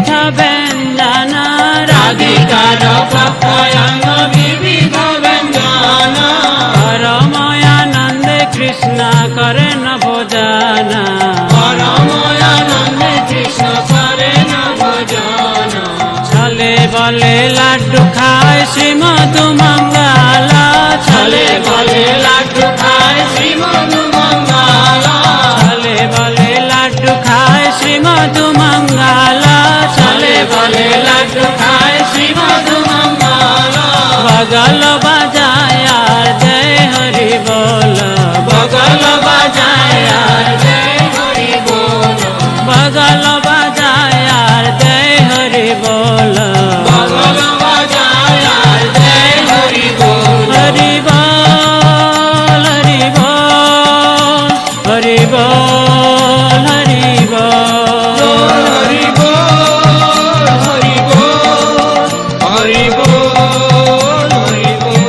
বিবিধ ব্যঞ্জন রাধিকার পক্ষয়ঙ্গ বিবিধ ব্যঞ্জন পরময়ানন্দে কৃষ্ণ করেন ভোজন পরময়ানন্দে কৃষ্ণ করেন ভোজন ছলে বলে লাড্ডু খায় শ্রীমধু মঙ্গল ছলে বলে লাড্ডু খায় শ্রীমধু মঙ্গল ছলে বলে লাড্ডু খায় শ্রীমধু মঙ্গল ছলে বলে লাড্ডু খায় শ্রীমধু মঙ্গল বগল বাজায় আর জয় হরি বল বগল বাজায় আর জয় হরি বল বগল বাজায় আর জয় হরি বল বগল বাজায় আর জয় হরি বল হরি বল হরি বল হরি বল হরি বল হরি বল হরি বল হরি বল হরি বল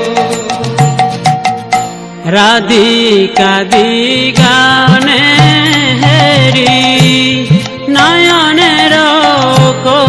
রাধিকা দিগানে হেরি নয়নের কো